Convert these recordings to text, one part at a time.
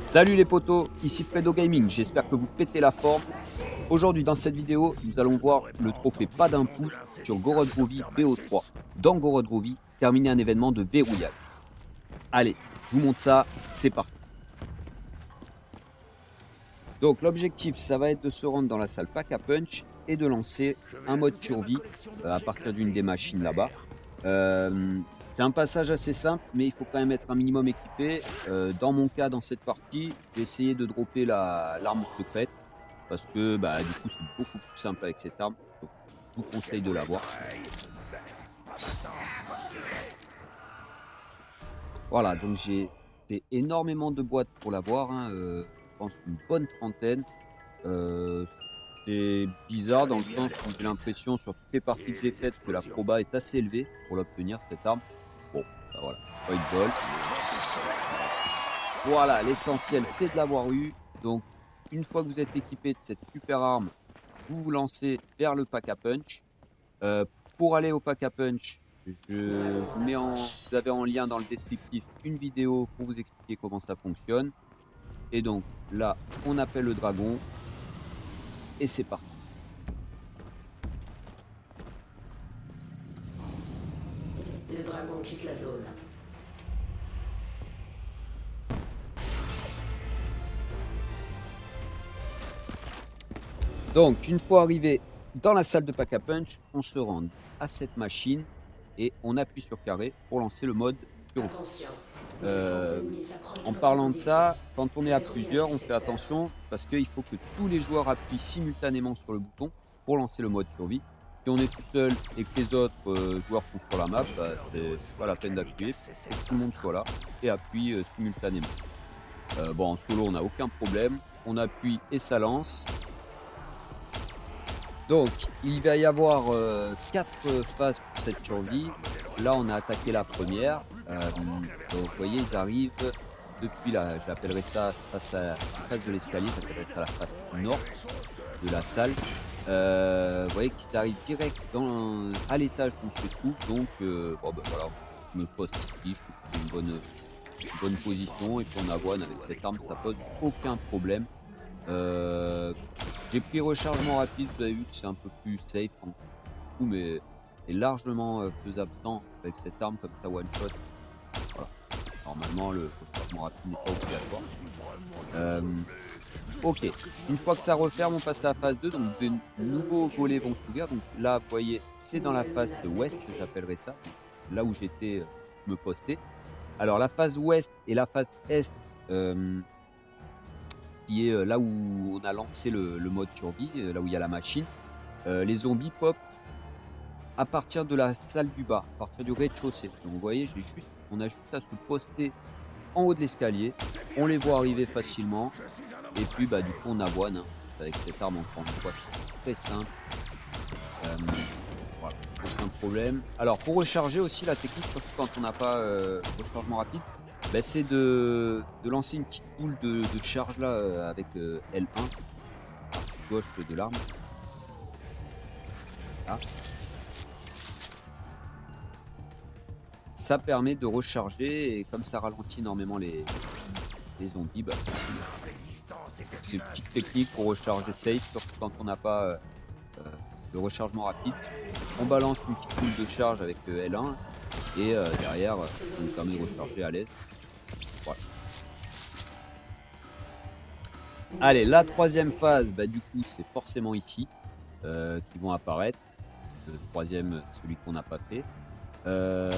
Salut les potos, ici Fredo Gaming, j'espère que vous pétez la forme. Aujourd'hui dans cette vidéo, nous allons voir le trophée pas d'un pouce sur Gorodvovi BO3. Dans Gorodvovi, terminer un événement de verrouillage. Allez, je vous montre ça, c'est parti. Donc l'objectif, ça va être de se rendre dans la salle Pack a Punch et de lancer un mode survie à partir d'une des machines là-bas. C'est un passage assez simple, mais il faut quand même être un minimum équipé. Dans mon cas, dans cette partie, j'ai essayé de dropper l'arme secrète parce que bah, du coup, c'est beaucoup plus simple avec cette arme. Donc, je vous conseille de l'avoir. Voilà, donc j'ai fait énormément de boîtes pour l'avoir, hein, je pense une bonne trentaine. Heu, c'est bizarre dans le sens où j'ai l'impression sur toutes les parties que j'ai faites que la proba est assez élevée pour l'obtenir cette arme. Bon, bah, voilà, pas eu de bol. Voilà, l'essentiel c'est de l'avoir eu. Donc une fois que vous êtes équipé de cette super arme, vous vous lancez vers le pack à punch. Heu, pour aller au pack à punch, vous avez en lien dans le descriptif une vidéo pour vous expliquer comment ça fonctionne et donc là, on appelle le dragon et c'est parti. Le dragon quitte la zone. Donc, une fois arrivé dans la salle de pack a punch, on se rend à cette machine et on appuie sur carré pour lancer le mode survie. Attention, une défense Heu, ennemie s'approche de en votre parlant de position. ça, quand on est à Faites revenir plusieurs, du on fait secteur. attention parce qu'il faut que tous les joueurs appuient simultanément sur le bouton pour lancer le mode survie. Si on est tout seul et que les autres, joueurs sont sur la map, bah, c'est pas la peine d'appuyer. Il faut que tout le monde soit là et appuie, simultanément. Bon, en solo, on n'a aucun problème. On appuie et ça lance. Donc, il va y avoir 4 phases pour cette survie. Là, on a attaqué la première. Donc, vous voyez, ils arrivent depuis la, j'appellerais ça la face de l'escalier, j'appellerais ça la face nord de la salle. Vous voyez qu'ils arrivent direct à l'étage où on se trouve. Donc, bon, ben voilà, je me poste ici, je trouve que c'est une bonne position. Et puis on avoine avec cette arme, ça pose aucun problème. Heu, j'ai pris rechargement rapide, vous avez vu que c'est un peu plus safe en coup, mais est largement, faisable sans avec cette arme comme ça one shot. Voilà. Normalement le rechargement rapide n'est pas obligatoire. Hem, OK. Une fois que ça referme, on passe à la phase 2, donc de nouveaux volets vont s'ouvrir. Donc là, vous voyez, c'est dans la Nouvelle face menace ouest, détectée. j'appellerais ça, donc là où j'étais, me poster. Alors la phase ouest et la phase est, hem qui est, là où on a lancé le mode survie, là où il y a la machine, les zombies pop à partir de la salle du bas, à partir du rez-de-chaussée. Donc vous voyez, on a juste à se poster en haut de l'escalier, on les voit arriver facilement et puis, bah, du coup, on avoine, hein. Avec cette arme, encore une fois, c'est très simple, hem, voilà, aucun problème. Alors pour recharger aussi la technique, surtout quand on n'a pas, rechargement rapide, bah, c'est de lancer une petite boule de charge là, avec, L1, partie gauche de l'arme, là. Ça permet de recharger et comme ça ralentit énormément les zombies, bah, c'est une petite technique pour recharger safe, surtout quand on n'a pas, heu, le rechargement rapide. On balance une petite boule de charge avec le L1 et derrière, ça nous Zone permet de recharger sécurisée. à l'aise. Voilà. Allez, Nouvelle la menace troisième détectée. phase, bah, du coup, c'est forcément ici, qui vont apparaître. Le 3e, celui qu'on n'a pas fait. Heu,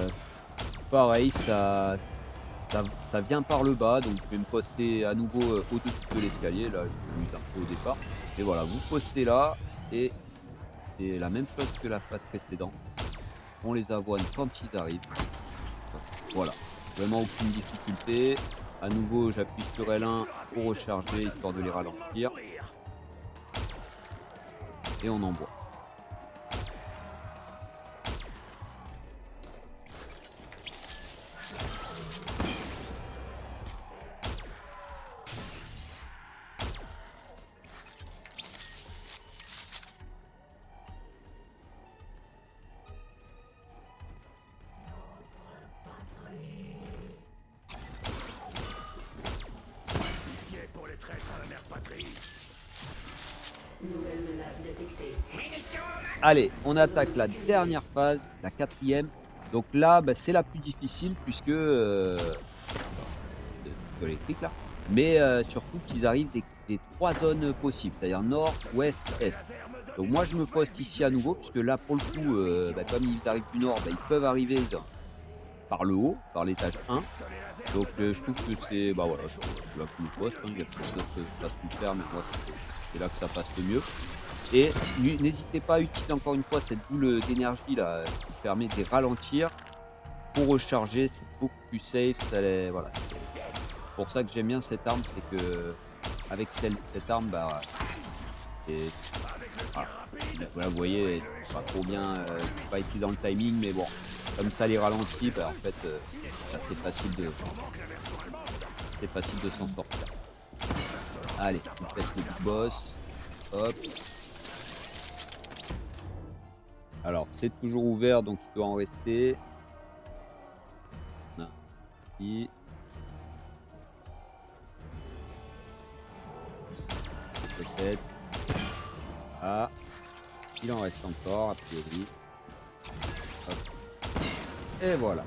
pareil, ça vient par le bas, donc je vais me poster à nouveau, au-dessus de l'escalier. Là, je m'amuse un peu au départ et voilà, vous postez là et c'est la même chose que la phase précédente. On les avoine quand ils arrivent. Voilà, vraiment aucune difficulté. À nouveau, j'appuie sur L1 pour recharger, histoire de les ralentir et on envoie. détecté. Allez, on attaque la dernière phase, la 4e. Donc là, bah, c'est la plus difficile puisque électrique là. Mais surtout qu'ils arrivent des 3 zones possibles, c'est-à-dire nord, ouest, est. Donc moi je me poste ici à nouveau, puisque là pour le coup, bah, comme ils arrivent du nord, bah, ils peuvent arriver par le haut, par l'étage 1. Donc je trouve que c'est, bah voilà, c'est là que je me poste, hein. Il y a peut-être d'autres façons de faire, mais moi c'est là que ça passe le mieux. Et n'hésitez pas à utiliser encore une fois cette boule d'énergie là, qui permet de les ralentir pour recharger, c'est beaucoup plus safe, voilà. C'est pour ça que j'aime bien cette arme, c'est que avec cette arme, bah, et voilà, vous voyez, pas trop bien, pas été dans le timing, mais bon, comme ça les ralentit, bah, en fait, c'est facile de s'en sortir. Allez, on fait le big boss, hop. Alors c'est toujours ouvert, donc il doit en rester. On a ici. Peut-être. Ah, il en reste encore, a priori. Hop. Et voilà.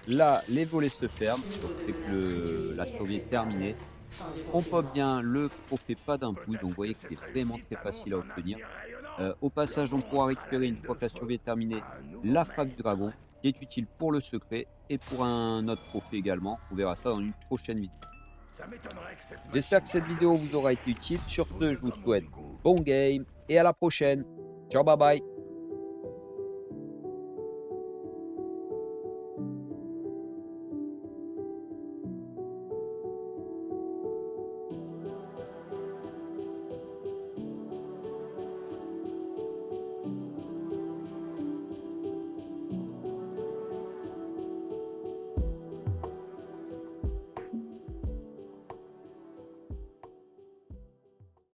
Là, les volets se ferment, donc c'est que la survie est terminée. On pop bien le trophée pas d'un pouce, donc vous voyez que c'est vraiment très facile à obtenir. Au passage, on pourra récupérer, une fois que la survie est terminée, la frappe du dragon, qui est utile pour le secret et pour un autre trophée également. On verra ça dans une prochaine vidéo. J'espère que cette vidéo vous aura été utile. Sur ce, je vous souhaite bon game et à la prochaine. Ciao, bye bye.